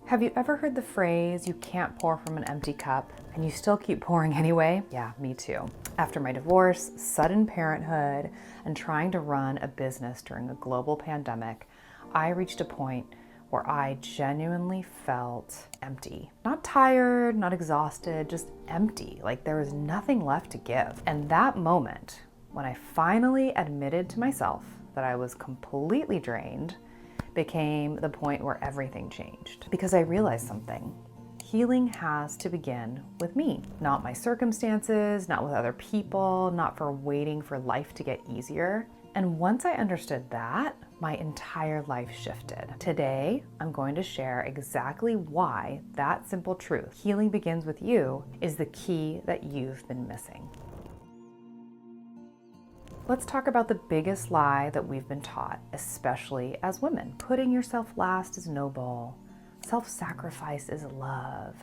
Have you ever heard the phrase, you can't pour from an empty cup, and you still keep pouring anyway? Yeah, me too. After my divorce, sudden parenthood, and trying to run a business during a global pandemic, I reached a point where I genuinely felt empty. Not tired, not exhausted, just empty, like there was nothing left to give. And that moment, when I finally admitted to myself that I was completely drained, became the point where everything changed. Because I realized something. Healing has to begin with me, not my circumstances, not with other people, not for waiting for life to get easier. And once I understood that, my entire life shifted. Today, I'm going to share exactly why that simple truth, healing begins with you, is the key that you've been missing. Let's talk about the biggest lie that we've been taught, especially as women. Putting yourself last is noble. Self-sacrifice is love.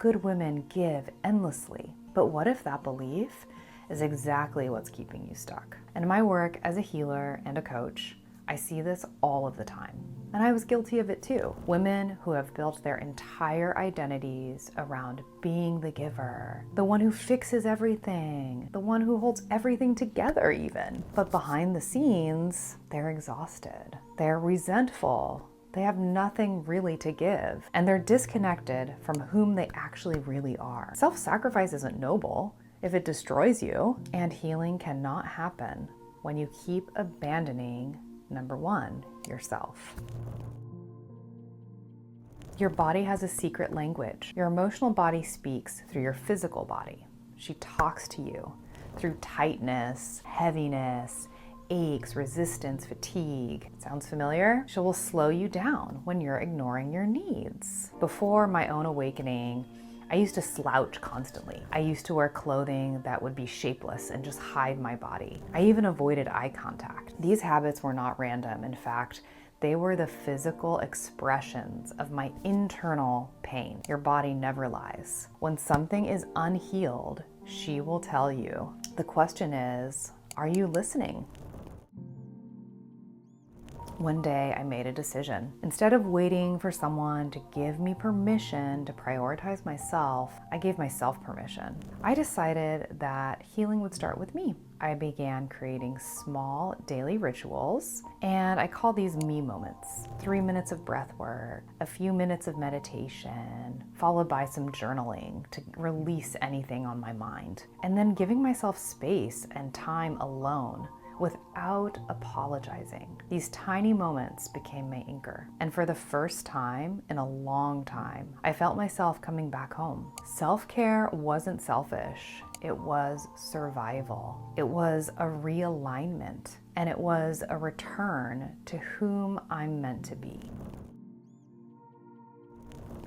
Good women give endlessly. But what if that belief is exactly what's keeping you stuck? In my work as a healer and a coach, I see this all of the time. And I was guilty of it too. Women who have built their entire identities around being the giver, the one who fixes everything, the one who holds everything together even. But behind the scenes, they're exhausted. They're resentful. They have nothing really to give. And they're disconnected from whom they actually really are. Self-sacrifice isn't noble if it destroys you. And healing cannot happen when you keep abandoning number one, yourself. Your body has a secret language. Your emotional body speaks through your physical body. She talks to you through tightness, heaviness, aches, resistance, fatigue. Sounds familiar? She will slow you down when you're ignoring your needs. Before my own awakening, I used to slouch constantly. I used to wear clothing that would be shapeless and just hide my body. I even avoided eye contact. These habits were not random. In fact, they were the physical expressions of my internal pain. Your body never lies. When something is unhealed, she will tell you. The question is, are you listening? One day I made a decision. Instead of waiting for someone to give me permission to prioritize myself, I gave myself permission. I decided that healing would start with me. I began creating small daily rituals, and I call these me moments. 3 minutes of breath work, a few minutes of meditation, followed by some journaling to release anything on my mind, and then giving myself space and time alone without apologizing. These tiny moments became my anchor. And for the first time in a long time, I felt myself coming back home. Self-care wasn't selfish. It was survival. It was a realignment, and it was a return to whom I'm meant to be.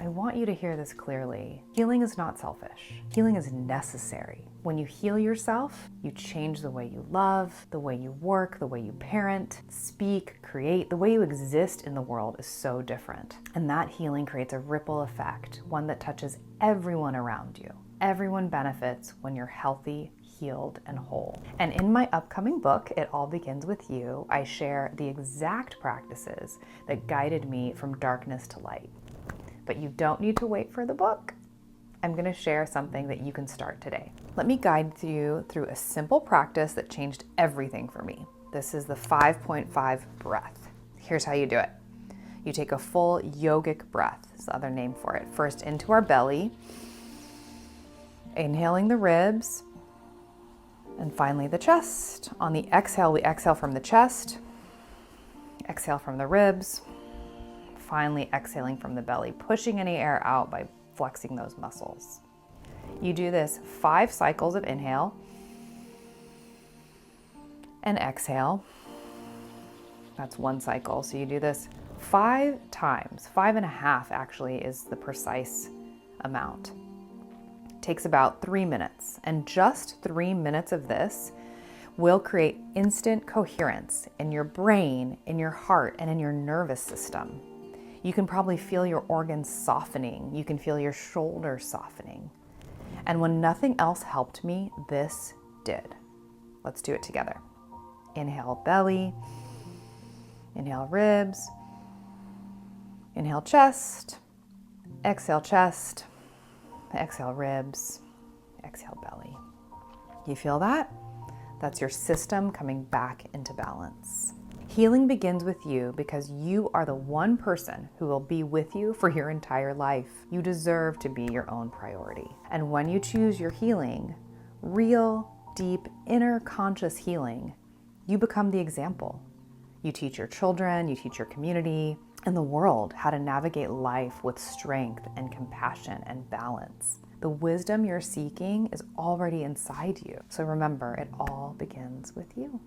I want you to hear this clearly. Healing is not selfish. Healing is necessary. When you heal yourself, you change the way you love, the way you work, the way you parent, speak, create. The way you exist in the world is so different. And that healing creates a ripple effect, one that touches everyone around you. Everyone benefits when you're healthy, healed, and whole. And in my upcoming book, It All Begins With You, I share the exact practices that guided me from darkness to light. But you don't need to wait for the book. I'm going to share something that you can start today. Let me guide you through a simple practice that changed everything for me. This is the 5.5 breath. Here's how you do it. You take a full yogic breath, is the other name for it. First into our belly, inhaling the ribs, and finally the chest. On the exhale, we exhale from the chest, exhale from the ribs, finally exhaling from the belly, pushing any air out by flexing those muscles. You do this 5 cycles of inhale and exhale. That's 1 cycle. So you do this 5 times, 5.5 actually is the precise amount. It takes about 3 minutes, and just 3 minutes of this will create instant coherence in your brain, in your heart, and in your nervous system. You can probably feel your organs softening. You can feel your shoulders softening. And when nothing else helped me, this did. Let's do it together. Inhale belly, inhale ribs, inhale chest, Exhale chest, exhale ribs, exhale belly. You feel that? That's your system coming back into balance. Healing begins with you because you are the one person who will be with you for your entire life. You deserve to be your own priority. And when you choose your healing, real, deep, inner conscious healing, you become the example. You teach your children, you teach your community, and the world how to navigate life with strength and compassion and balance. The wisdom you're seeking is already inside you. So remember, it all begins with you.